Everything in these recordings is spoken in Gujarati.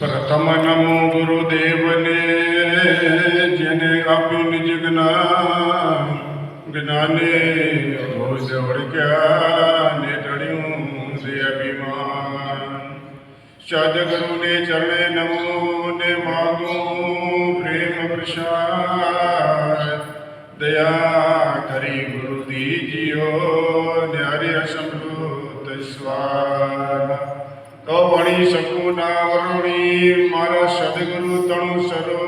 પ્રથમ નમો ગુરુદેવને જેને આપ્યું નિજ જ્ઞાન જ્ઞાને ભોજ વળગ્યા ને ટળ્યું છે અભિમાન સદગુરુને ચરણે નમો ને માગું પ્રેમ પ્રસાદ દયા કરી ગુરુ દીજીઓ ને હરિ સમૃદ્ધ સ્વાદ તો વણી શકું ના વરુણી મારા સદગુરુ તણુ સરો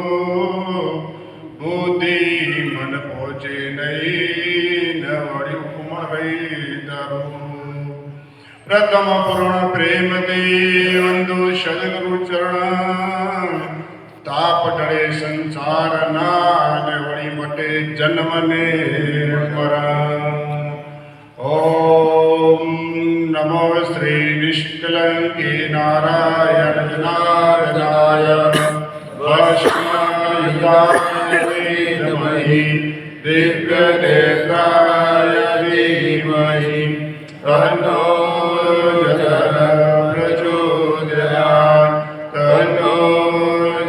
બુદ્ધિ મન પહોંચે નહીં ન વળી ઉપમા રહી દારૂ પ્રથમ પૂર્ણ પ્રેમ દેવંદુ સદગુરુ ચરણ તાપ ટળે સંસાર ના ને વળી મટે જન્મ ને મરણ ઓમ નમો શ્રી નિષ્કલંકી નારાયણ નારાયણાય ભસ્મયુગાય દિવ્ય નેત્રાય ધીમહિ તન્નો જર પ્રચોદયાત તન્નો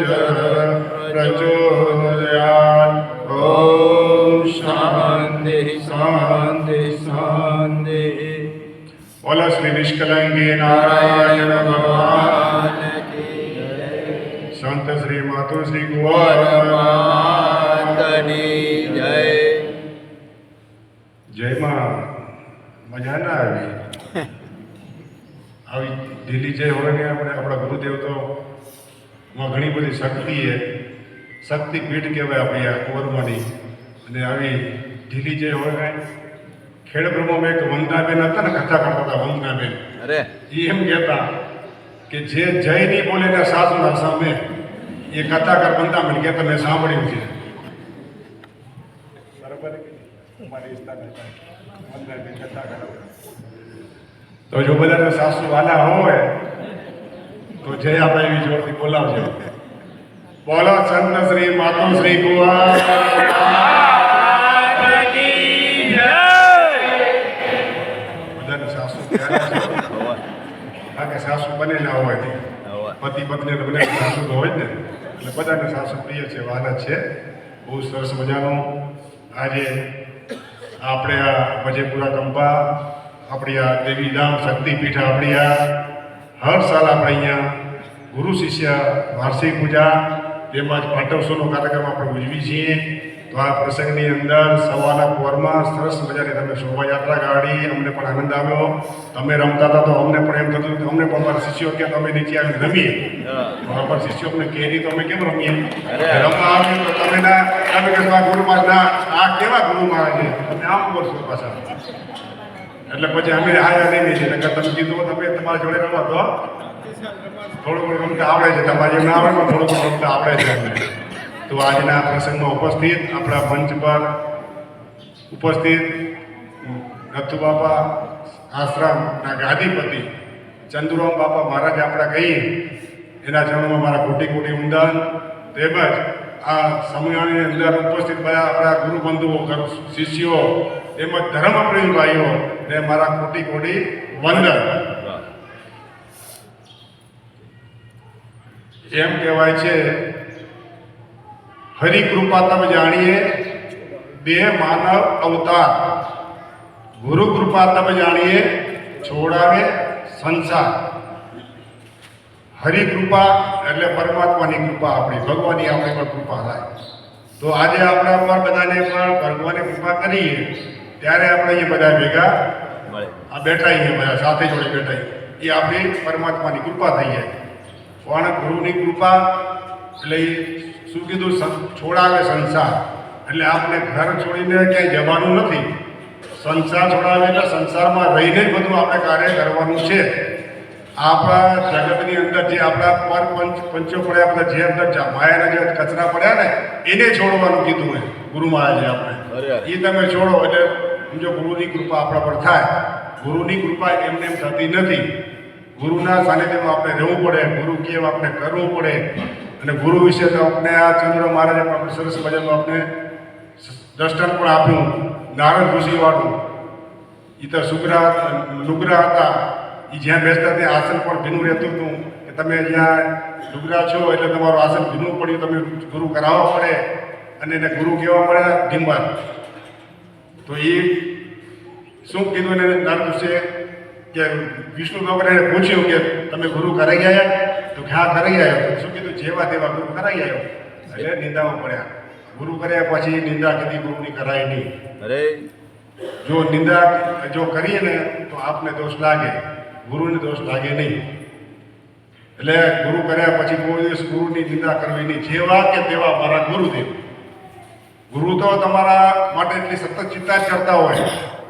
જર પ્રચોદયાત ઓમ શાંતિ શાંતિ શાંતિ બોલો શ્રી નિષ્કલંકી નારાયણ ભગવાન સંત શ્રી માતુ શ્રી પરમાત્માની જય. જયમાં મજા ના આવી આવી ઢીલી જય હોય ને આપણે આપણા ગુરુદેવ તો માં ઘણી બધી શક્તિ છે શક્તિપીઠ કહેવાય આપણી આ કુંવરમાંની અને આવી ઢીલી જય હોય કાંઈ ખેડબ્રહ્મમાં એક વંદનાબેન હતા ને કથા કરતા હતા વંદનાબેન અરે એ એમ કહેતા કે જે જય નહીં બોલે ને સાસુના સામે એ કથાકાર વંદાબેન કહેતા મેં સાંભળ્યું છે બરાબર તો જો બધા સાસુ વાલા હોય તો જય આપણે એવી જોરથી બોલાવજો. બોલો સંત શ્રી માતુ શ્રી કુંવર સાસુ કારણ કે સાસુ બનેલા હોય પતિ પત્ની બને સાસુ તો હોય ને એટલે બધાને સાસુ પ્રિય છે વાલા છે. બહુ સરસ મજાનું આજે આપણે આ વજેપુરા કંપા આપણી આ દેવીધામ શક્તિપીઠ આપણી આ હર સાલ આપણે અહીંયા ગુરુ શિષ્ય વાર્ષિક પૂજા તેમજ પાટોત્સવનો કાર્યક્રમ આપણે ઉજવી છીએ. તો આ પ્રસંગની અંદર સવારના પોરમાં સરસ મજાની તમે શોભાયાત્રા કાઢી અમને પણ આનંદ આવ્યો. તમે રમતા હતા તો અમને પણ એમ થતું કે અમને પણ અમારા શિષ્યો કે તમે નીચે આવીને રમીએ અમારા શિષ્યો અમને કહે નહીં તો અમે કેમ રમીએ રમવા આવીએ તો તમે ના તમે કે આ ગુરુમાં ના આ કેવા ગુરુમાં છે તમે આમ કરશો પાછા એટલે પછી અમે આયા નહીં છીએ એટલે તમે કીધું તમે તમારા જોડે રમવા તો થોડું ઘણું રમતા આવડે છે તમારે ના આવડે પણ થોડું ઘણું રમતા આવડે છે અમને. તો આજના પ્રસંગમાં ઉપસ્થિત આપણા મંચ પર ઉપસ્થિત રથુ બાપા આશ્રમના ગાદીપતિ ચંદુરામ બાપા મહારાજ આપણા કહીએ એના ચરણોમાં મારા કોટી કોટી વંદન તેમજ આ સમયાની અંદર ઉપસ્થિત બધા આપણા ગુરુબંધુઓ શિષ્યો તેમજ ધર્મપ્રેમી ભાઈઓ ને મારા કોટી કોટી વંદન. એમ કહેવાય છે હરિકૃપા તબ જાણીએ દેહ માનવ અવતાર ગુરુ કૃપા તબ જાણીએ છોડાવે સંસાર. હરિકૃપા એટલે પરમાત્માની કૃપા આપણી ભગવાનની આપણી પર કૃપા થાય. તો આજે આપણા પર બધાને પણ ભગવાને કૃપા કરીએ ત્યારે આપણે એ બધા ભેગા આ બેઠા અહીંયા બધા સાથે જોડે બેઠા એ આપણી પરમાત્માની કૃપા થઈ જાય. પણ ગુરુની કૃપા એટલે શું કીધું છોડાવે સંસાર એટલે આપણે ઘર છોડીને ક્યાંય જવાનું નથી. સંસાર છોડાવે એટલે સંસારમાં રહીને જ બધું આપણે કાર્ય કરવાનું છે. આપણા જગતની અંદર જે આપણા પર પંચો પડ્યા આપણે જે અંદર માયાના જે કચરા પડ્યા ને એને છોડવાનું કીધું હોય ગુરુ મહારાજે આપણે એ તમે છોડો એટલે જો ગુરુની કૃપા આપણા પર થાય. ગુરુની કૃપા એમને એમ થતી નથી. ગુરુના સાનિધ્યમાં આપણે રહેવું પડે ગુરુ કેમ આપણે કરવું પડે. અને ગુરુ વિશે તો આપણે આ ચંદ્ર મહારાજે આપણે સરસ મજાનું આપણે દ્રષ્ટાંત પણ આપ્યું. નારદ ઋષિવાળું એ તો લુગરા હતા એ જ્યાં બેસતા ત્યાં આસન પણ ભીનું રહેતું હતું કે તમે જ્યાં ડુગરા છો એટલે તમારું આસન ભીનું પડ્યું, તમે ગુરુ કરાવવા પડે અને એને ગુરુ કહેવા પડે ઢીંબાર. તો એ શું કીધું એને નારદ છે કે વિષ્ણુ ભગવાને પૂછ્યું કે તમે ગુરુ કરાઈ આવ્યા? તો કે હા કરાઈ આવ્યો. તો શું કીધું? જેવા તેવા ગુરુ કરાઈ આવ્યો. એટલે નિંદામાં પડ્યા. ગુરુ કર્યા પછી નિંદા કદી ગુરુની કરાય નહીં. અરે જો નિંદા જો કરીએ ને તો આપને દોષ લાગે, ગુરુને દોષ લાગે નહીં. એટલે ગુરુ કર્યા પછી કોઈ દિવસ ગુરુની નિંદા કરવી નહીં. જેવા કે તેવા મારા ગુરુદેવ. ગુરુ તો તમારા માટે એટલી સતત ચિંતા જ કરતા હોય.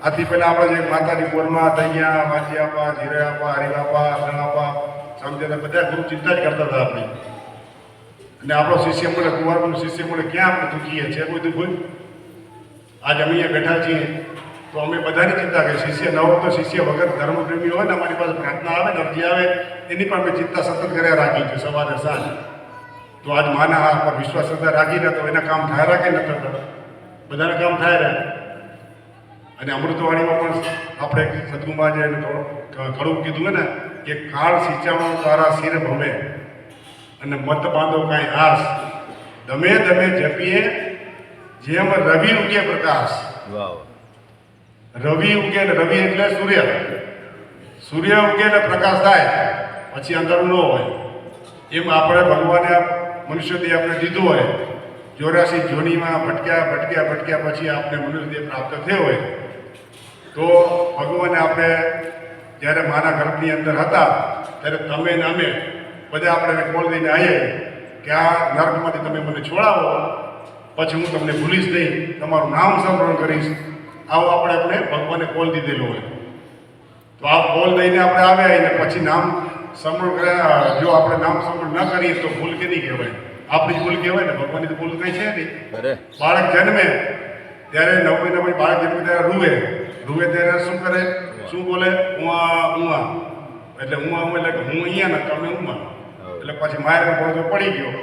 આથી પહેલાં આપણે જે માતાજી બોરમાં થઈ ગયા, વાંચી આપવા, જીરે આપવા, હરી આપવા, શરણ આપવા, સમજેલા બધા ગુરુ ચિંતા જ કરતા હતા આપણી. અને આપણો શિષ્ય મળે, કુંવારનો શિષ્ય મળે, ક્યાં આપણે દુખીએ છે કોઈ દુઃખ હોય? આજ અમે અહીંયા બેઠા છીએ તો અમે બધાની ચિંતા કરીએ. શિષ્ય ન હોય તો શિષ્ય વગર ધર્મપ્રેમી હોય ને અમારી પાસે પ્રાર્થના આવે ને અરજી આવે એની પણ અમે ચિંતા સતત કર્યા રાખી છે સવારે સાંજ. તો આજ માના આ પર વિશ્વાસ શ્રદ્ધા રાખીને તો એના કામ થાય રાખે ન થતા બધાને કામ થાય રહે. અને અમૃતવાણીમાં પણ આપણે સદગુમાં જે ઘણું કીધું ને કે કાળ સિંચાણો તારા સિર ભમે અને મત બાંધો કાંઈ આસ, દમે દમે જપીએ જેમ રવિ ઉગે પ્રકાશ. વાહ. રવિ ઉગે ને રવિ એટલે સૂર્ય. સૂર્ય ઉગે ને પ્રકાશ થાય પછી અંધારું ન હોય. એમ આપણે ભગવાને મનુષ્યદેહ આપણે દીધું હોય. 84 જોનીમાં ભટક્યા પછી આપણે મનુષ્યદેહ પ્રાપ્ત થયો હોય. તો ભગવાને આપણે જ્યારે માના ગર્ભની અંદર હતા ત્યારે તમે ને અમે બધા આપણે કોલ દઈને આવીએ કે આ નર્કમાંથી તમે મને છોડાવો પછી હું તમને ભૂલીશ નહીં, તમારું નામ સ્મરણ કરીશ. આવો આપણે ભગવાને કોલ દીધેલો હોય. તો આ કોલ દઈને આપણે આવ્યા અને પછી નામ સ્મરણ કર્યા. જો આપણે નામ સ્મરણ ન કરીએ તો ભૂલ કે નહીં કહેવાય? આપણી જ ભૂલ કહેવાય ને, ભગવાનની તો ભૂલ કંઈ છે નહીં. બાળક જન્મે ત્યારે 9 મહિના પછી બાળક જન્મે ત્યારે રૂવે ત્યારે શું કરે? શું બોલે? ઉમા. એટલે ઉમા એટલે કે હું અહીંયા ને તમે ઉમા. એટલે પછી માયરનો પડદો પડી ગયો.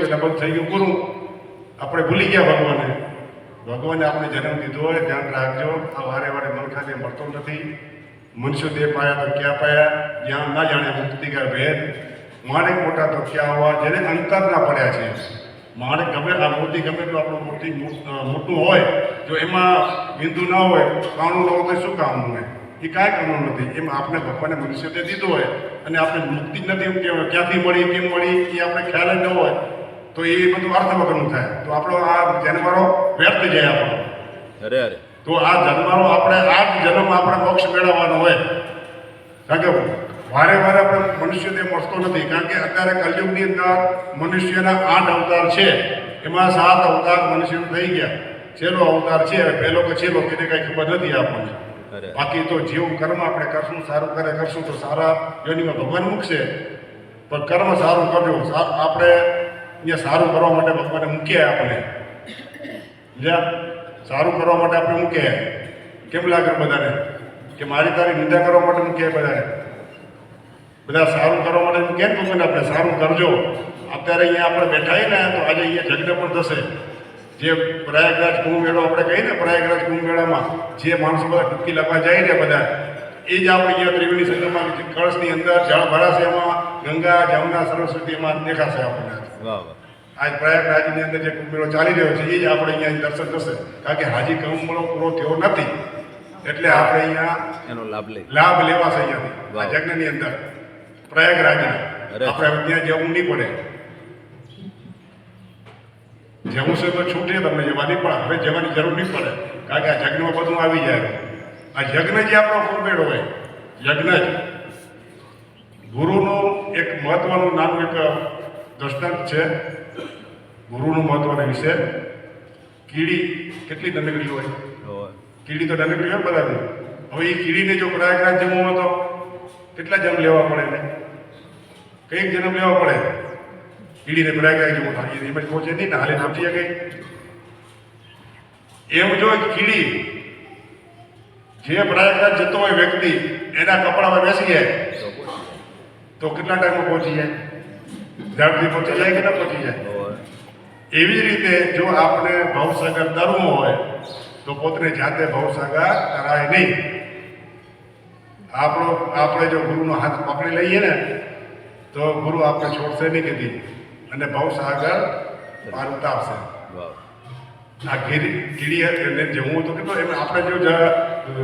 એટલે બધું થઈ ગયું પૂરું. આપણે ભૂલી ગયા ભગવાને. ભગવાને આપણે જન્મ દીધો હોય, ધ્યાન રાખજો. આ વારે મનખાને મળતો નથી. મનુષ્ય દેહ પાયા તો ક્યાં પાયા? જ્યાં ના જાણે મુક્તિકા ભેદ. માણેક મોટા તો ક્યાં હોવા જેને અંતર ના પડ્યા છે. માણેક ગમે આ મૂર્તિ ગમે તો આપણું મૂર્તિ મોટું હોય, જો એમાં બિંદુ ના હોય, કાણું ન હોય તો શું કામનું હોય? એ કાંઈ કામનું નથી. એમ આપણે ભગવાને મનુષ્ય દેહ દીધો હોય અને આપણે મુક્તિ જ નથી એમ કહેવાય. ક્યાંથી મળી, કેમ મળી એ આપણે ખ્યાલ જ ન હોય તો એ બધું અર્થ વગરનું થાય. તો આપણો આ જન્મારો વ્યર્થ જાય આપણો. અરે તો આ જન્મારો આપણે આ જ જન્મ આપણે મોક્ષ મેળવવાનો હોય. કારણ કે વારે આપણે મનુષ્ય દેહ મળતો નથી. કારણ કે અત્યારે કલયુગની અંદર મનુષ્યના 8 અવતાર છે. એમાં 7 અવતાર મનુષ્ય થઈ ગયા. છેલ્લો અવતાર છે પહેલો કે છેલ્લો એને કાંઈ ખબર નથી આપણને. બાકી તો જેવું કર્મ આપણે કરશું, સારું કરશું તો સારા યોનિમાં ભગવાન મૂકશે. પણ કર્મ સારું કરજો. આપણે અહીંયા સારું કરવા માટે ભગવાને મૂક્યા આપણે. જ્યાં સારું કરવા માટે આપણે મૂક્યા. કેમ લાગે બધાને કે મારી તારી નિંદા કરવા માટે મૂક્યા? બધા સારું કરવા માટે કેમ ભગવાન આપણે સારું કરજો. અત્યારે અહીંયા આપણે બેઠા ને તો આજે અહીંયા જગ્ન પણ થશે. જે પ્રયાગરાજ કુંભ મેળો આપણે કહીએ ને, પ્રયાગરાજ કુંભ મેળામાં જે માણસો બધા ડૂબકી લગવા જાય ને બધા, એ જ આપણે અહીંયા ત્રિવેણી સંગમમાં કળશની અંદર જળ ભરાશે. એમાં ગંગા, જમુના, સરસ્વતી એમાં દેખાશે આપણને. આજ પ્રયાગરાજની અંદર જે કુંભ મેળો ચાલી રહ્યો છે એ જ આપણે અહીંયા દર્શન થશે. કારણ કે હાજી કુંભ મેળો પૂરો થયો નથી એટલે આપણે અહીંયા એનો લાભ લેવાશે અહીંયાથી આ યજ્ઞની અંદર પ્રયાગરાજના. આપણે ત્યાં જવું નહીં પડે. જવું છે તો છૂટે તમને જવાની, પણ હવે જવાની જરૂર નહીં પડે. કારણ કે આ યજ્ઞમાં બધું આવી જાય. આ યજ્ઞ જે આપણો કુંભ મેળો હોય, યજ્ઞ જ ગુરુનું એક મહત્વનું નાનું એક દ્રષ્ટાંત છે. ગુરુનું મહત્વના વિશે કીડી કેટલી દંડકડી હોય? કીડી તો દંડકડી હોય બધાની. હવે એ કીડીને જો પ્રયાગરાજ જમવો હતો કેટલા જન્મ લેવા પડે ને? કઈક જન્મ લેવા પડે કીડીને પ્રયાગરાજ જમવું થાય એમ જ પહોંચે નહીં ને, હાલે નામથી ગઈ. એમ જો કીડી જે પ્રયાગરાજ જતો હોય વ્યક્તિ એના કપડામાં બેસી જાય તો કેટલા ટાઈમમાં પહોંચી જાય? ઝડપથી પહોંચી જાય કે ના પહોંચી જાય? એવી જ રીતે જો આપણે ભવસાગર તરવું હોય તો પોતાને જાતે ભવસાગર તરાય નહીં. આપણે જો ગુરુનો હાથ પકડી લઈએ ને તો ગુરુ આપણે છોડશે નહીં કીધી અને ભવસાગર પાર ઉતારશે. આ કીડી જે હું તો કીધું એમ આપણે જો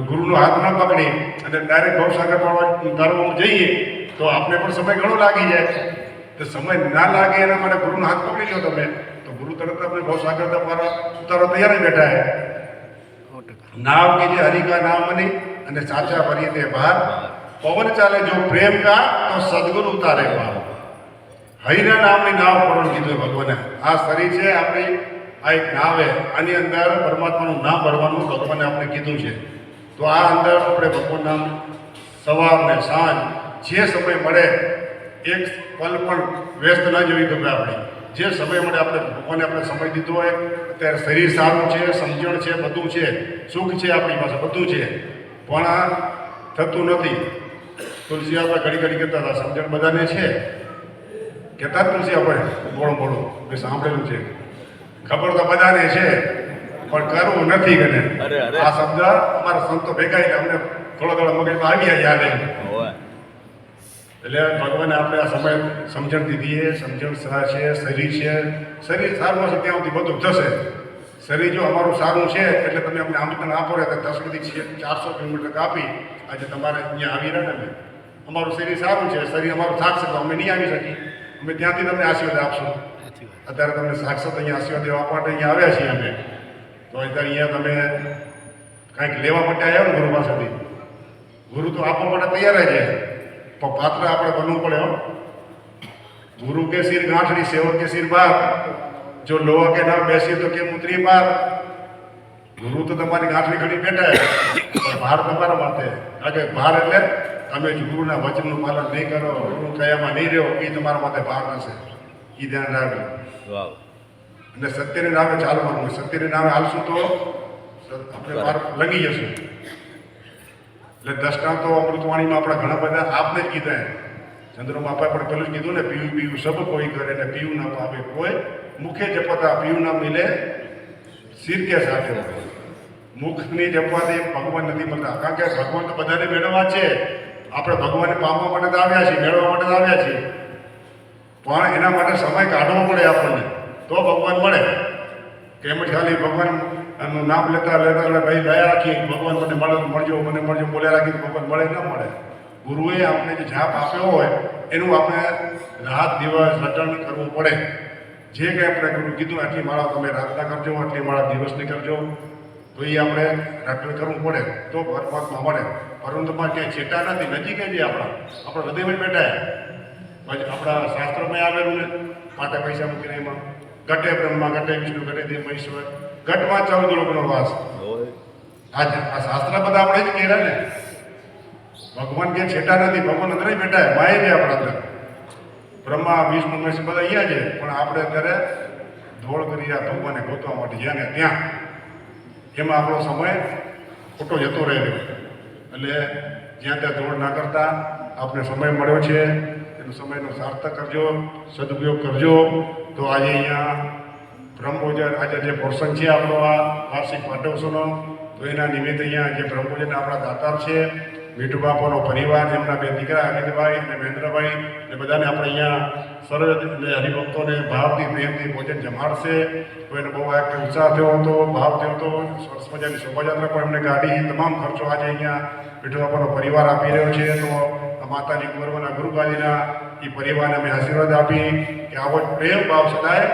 ગુરુનો હાથ ન પકડી અને ડાયરેક્ટ ભવસાગર તરવામાં જઈએ તો આપણે પણ સમય ઘણો લાગી જાય. તો સમય ના લાગે એના માટે ગુરુનો હાથ પકડી લો તમે તો ગુરુ તરત આપણે ભવસાગર ઉતારવા તૈયાર જ બેઠા હે. નાવ કે જે હરિકા નામ બની અને સાચા ભરીએ તે બહાર પવન ચાલે જો પ્રેમ કા તો સદગુરુ ઉતારે બહાર. હરિના નામની નાવ પણ કીધું ભગવાને. આ શરીર છે આપણી, આ એક નાવ હે. આની અંદર પરમાત્માનું નામ ભરવાનું ભગવાને આપણે કીધું છે. તો આ અંદર આપણે ભગવાનના સવાર ને સાંજ જે સમય મળે એક પલ પણ વ્યસ્ત ના જોઈ ગમે. આપણે જે સમય મળે આપણે ભગવાને આપણે સમય દીધો હોય. અત્યારે શરીર સારું છે, સમજણ છે, બધું છે, સુખ છે, આપણી પાસે બધું છે, પણ આ થતું નથી. તુલસી આપણે ઘડી ઘડી કહેતા હતા, સમજણ બધાને છે, કહેતા જ તુલસી આપણે મોડું મેં સાંભળેલું છે, ખબર તો બધાને છે પણ કરવું નથી. ગને આ શબ્દ અમારા સંતો ભેગા અમને થોડા મગજમાં આવી યાદ એટલે ભગવાને આપણે આ સમય સમજણ દીધી. સમજણ છે, શરીર છે, શરીર સારું હશે ત્યાં સુધી બધું થશે. શરીર જો અમારું સારું છે એટલે તમે અમને આમંત્રણ આપો રહે તો 10 થી 400 કિલોમીટર કાપી આજે તમારે અહીંયા આવી રહ્યા ને. અમારું શરીર સારું છે, શરીર અમારું થાકશે તો અમે નહીં આવી શકીએ. અમે ત્યાંથી તમને આશીર્વાદ આપશું. અત્યારે તમને સાક્ષાત અહીંયા આશીર્વાદ આપવા માટે અહીંયા આવ્યા છીએ અમે. તો અત્યારે અહીંયા તમે કાંઈક લેવા માટે આવ્યા ને ગુરુ પાસેથી. ગુરુ તો આપવા માટે તૈયાર જ છે પણ પાત્ર આપણે બનવું પડે. ગુરુ કે સિર ગાંઠડી સેવક કે સિર બાર, જો લોહા કે ના બેસીએ તો કેમ ઉતરી પાર. ગુરુ તો તમારી ગાંઠડી ઘડી બેઠા પણ ભાર તમારા માથે. કારણ કે ભાર એટલે તમે ગુરુના વચનનું પાલન નહીં કરો, ગુરુ કયામાં નહીં રહ્યો, એ તમારા માથે ભાર હશે. એ ધ્યાન રાખજો. અને સત્યને નામે ચાલવાનું. સત્યને નામે હાલશું તો આપણે ભાર લગી જશું. એટલે દ્રષ્ટાંતો અમૃતવાણીમાં આપણા ઘણા બધા આપને જ કીધા. ચંદ્રમાં આપણે પણ પેલું જ કીધું ને, પીવું પીવું સબ કોઈ કરે ને પીવું ના પાવે કોઈ. મુખે જપતા પીવું ના મિલે સિર કે સાથે. મુખની જપવાથી ભગવાન નથી મળતા. કારણ કે ભગવાન તો બધાને મેળવવા છે. આપણે ભગવાનને પામવા માટે તો આવ્યા છીએ, મેળવવા માટે તો આવ્યા છીએ, પણ એના માટે સમય કાઢવો પડે આપણને તો ભગવાન મળે. કે એમ જ ખાલી ભગવાનનું નામ લેતા ભાઈ ગયા રાખી ભગવાન મને મળજો બોલ્યા રાખી ભગવાન મળે ન મળે. ગુરુએ આપણે જે જાપ આપ્યો હોય એનું આપણે રાત દિવસ રટણ કરવું પડે. જે કંઈ આપણે ગુરુ કીધું આટલી માળા તમે રાતના કરજો, આટલી માળા દિવસની કરજો, તો એ આપણે રટણ કરવું પડે તો પરમાત્મા મળે. પરંતુ ક્યાંય છેટા નથી, નજીક જ આપણા હૃદયમાં બેઠા. પછી આપણા શાસ્ત્રોમાં આવેલું ને પાટે પૈસા મૂકીને એમાં ઘટે બ્રહ્મા ઘટે વિષ્ણુ ઘટે દેવ મહેશ્વર, ઘટમાં 14 લોકોનો વાસ. આ શાસ્ત્ર બધા આપણે જ કહેલા ને. ભગવાન ક્યાંય છેટા નથી, ભગવાન અંદર જ બેઠા. માય છે આપણા અંદર. બ્રહ્મા વિષ્ણુ મહેશ બધા અહીંયા છે, પણ આપણે અત્યારે દોડ કરી આ ભગવાનને ગોતવા માટે જ્યાં ને ત્યાં. એમાં આપણો સમય ખોટો જતો રહેલો. એટલે જ્યાં ત્યાં દોડ ના કરતા આપણે સમય મળ્યો છે એનો સમયનો સાર્થક કરજો, સદુપયોગ કરજો. તો આજે અહીંયા બ્રહ્મભોજન આજે જે પ્રસંગ છે આપણો આ વાર્ષિક પાઠોત્સવનો, તો એના નિમિત્તે અહીંયા જે બ્રહ્મભોજન આપણા દાતાર છે મીઠુ બાપાનો પરિવાર, એમના 2 દીકરા અનિલભાઈ અને મહેન્દ્રભાઈ એ બધાને આપણે અહીંયા સર્વ હરિભક્તોને ભાવથી પ્રેમથી ભોજન જમાડશે. તો એને બહુ એક ઉત્સાહ થયો હતો, ભાવ થયો હતો. સરસ મજાની શોભાયાત્રા પણ એમને કાઢી. તમામ ખર્ચો આજે અહીંયા મીઠુ બાપાનો પરિવાર આપી રહ્યો છે. તો માતાજી કુંવરવાના ગુરુગાદીના એ પરિવારને અમે આશીર્વાદ આપી કે આવો જ પ્રેમ ભાવ સદાય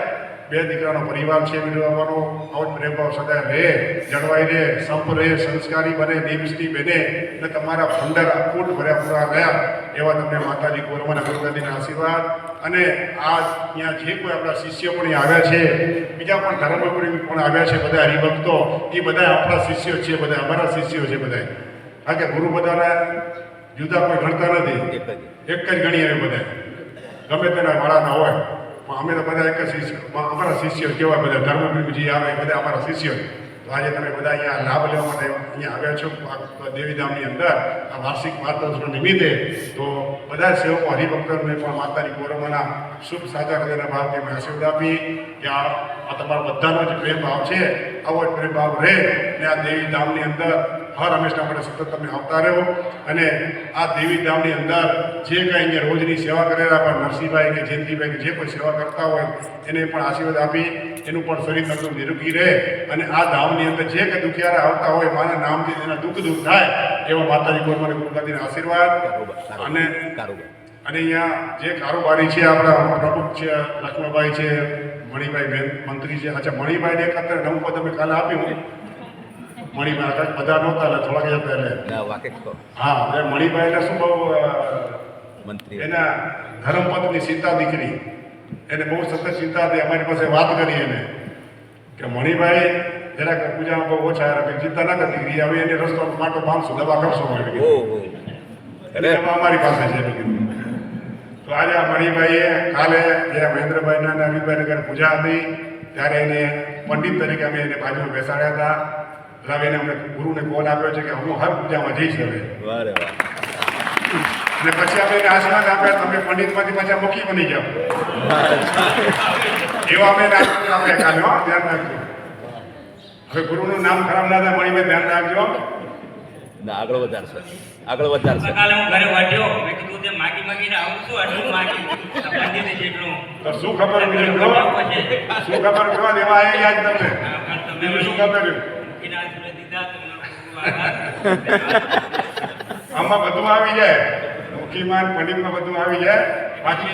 2 દીકરાનો પરિવાર છે મીઠુ બાપાનો, આવો જ પ્રેમ ભાવ સદાય રહે, જળવાઈ રહે, સંપ રહે, સંસ્કારી બને, નિવૃષ્ટિ બને અને તમારા ભંડાર અખૂટ ભર્યા પૂરા રહ્યા એવા તમને માતાજી કુંવરવાના ગુરુગાદીના આશીર્વાદ. અને આ અહીંયા જે કોઈ આપણા શિષ્યો પણ આવ્યા છે, બીજા પણ ધર્મગુરુ પણ આવ્યા છે, બધા હરિભક્તો, એ બધા આપણા શિષ્યો છે, બધા અમારા શિષ્યો છે બધા. કારણ કે ગુરુ બધાને જુદા કોઈ ગણતા નથી, એક જ ગણીએ અમે બધા, ગમે તેના વાળાના હોય, પણ અમે તો બધા એક જ શિષ્ય, અમારા શિષ્યો કેવા બધા ધર્મગુરુ જે આવે બધા અમારા શિષ્યો. તો આજે તમે બધા અહીંયા લાભ લેવા માટે અહીંયા આવ્યા છો દેવીધામની અંદર આ વાર્ષિક પાઠોત્સવ નિમિત્તે. તો બધા સેવકો હરિભક્તોને પણ માતાજી કુંવરવાના શુભ સાચા હૃદયના ભાવથી અમે આશીર્વાદ આપી કે આ તમારા બધાનો જ પ્રેમ ભાવ છે આવો જ પ્રેમ ભાવ રહે ને આ દેવી ધામની અંદર હર હંમેશા માટે સતત તમે આવતા રહો અને આ દેવી ધામની અંદર જે કંઈ અહીંયા રોજની સેવા કરેલા પણ નરસિંહભાઈ કે જયંતિભાઈ કે જે કોઈ સેવા કરતા હોય એને પણ આશીર્વાદ આપી એનું પણ શરીર તંદુરસ્ત નિરોગી રહે અને આ ધામની અંદર જે કંઈ દુખિયારા આવતા હોય માના નામથી તેના દુઃખ દૂર થાય એવા માતાજી ગોરમાને ગુરુગાદીના આશીર્વાદ અને અહીંયા જે કારોબારી છે આપણા પ્રમુખ છે લક્ષ્મણભાઈ છે મણિભાઈ મંત્રી છે અચ્છા મણિભાઈને એક અત્યારે નવું પદ અમે કાલે આપ્યું મણિભાઈ બધા નહોતા એટલે થોડાક એટલે હા એટલે મણિભાઈને શું બહુ મંત્રી એના ધર્મપત્ની સીતા દીકરી એને બહુ સતત ચિંતા હતી અમારી પાસે વાત કરી એને કે મણિભાઈ જરાક પૂજામાં બહુ ઓછા કંઈક ચિંતા ના કરતી દીકરી હવે એને રસ્તો માટો બાંધશો દવા કરશો એટલે અમારી પાસે છે તો આજે આ મણિભાઈએ કાલે જ્યારે મહેન્દ્રભાઈના અને અમિતભાઈને ઘરે પૂજા હતી ત્યારે એને પંડિત તરીકે અમે એને બાજુમાં બેસાડ્યા હતા એટલે એને અમને ગુરુને કોલ આપ્યો છે કે હું હર પૂજામાં જઈશ હવે અને પછી અમે એને આશીર્વાદ આપ્યા તમે પંડિતમાંથી પાછા મુખી બની જાઓ એવા અમે એને આશીર્વાદ આપ્યા કાલે ધ્યાન રાખજો હવે ગુરુનું નામ ખરાબ ના થાય મણિભાઈ ધ્યાન રાખજો આગળ વધારશે કાલે હું ઘરે વાટ્યો મેં કીધું તે માગીને આવું છું આટલું માગી પંડિતે જેટલું તો શું ખબર બીજું શું ખબર કહો એવા આવી યાદ તમને બીજું શું ખબર એના જોડે દીધા આમાં બધું આવી જાય મુખીમાં પંડિતમાં બધું આવી જાય બાકી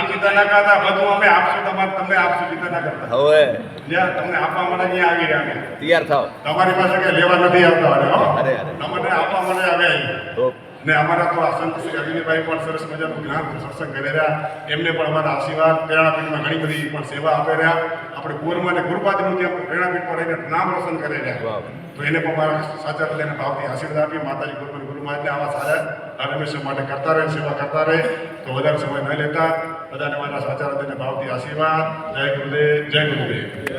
ચિંતા ના કરતા બધું અમે આપશું તમને આપશું ચિંતા ના કરતા હવે જ્યાં તમને આપવા માટે અહીંયા આવી રહ્યા અમે તૈયાર થાવ તમારી પાસે કઈ લેવા નથી આવતા અરે તમને આપવા માટે આવ્યા તો ને અમારા તો આ સંત શ્રી અગ્નિભાઈ પણ સરસ મજાનું જ્ઞાન સત્સંગ કરી રહ્યા એમને પણ અમારા આશીર્વાદ પ્રેરણાપીઠમાં ઘણી બધી પણ સેવા આપી રહ્યા આપણે ગુરુમાં અને ગુરુપાદનું ત્યાં પ્રેરણાપીઠ પર રહીને નામ રોશન કરી રહ્યા તો એને પણ મારા સાચા હૃદયના ભાવથી આશીર્વાદ આપી માતાજી ગુરુમાં ગુરુમાજને આવા સારા હંમેશા માટે કરતા રહે સેવા કરતા રહે તો વધારે સમય ન લેતા બધાને મારા સાચા હૃદયના ભાવથી આશીર્વાદ જય ગુરુદેવ જય ગુરુદેવ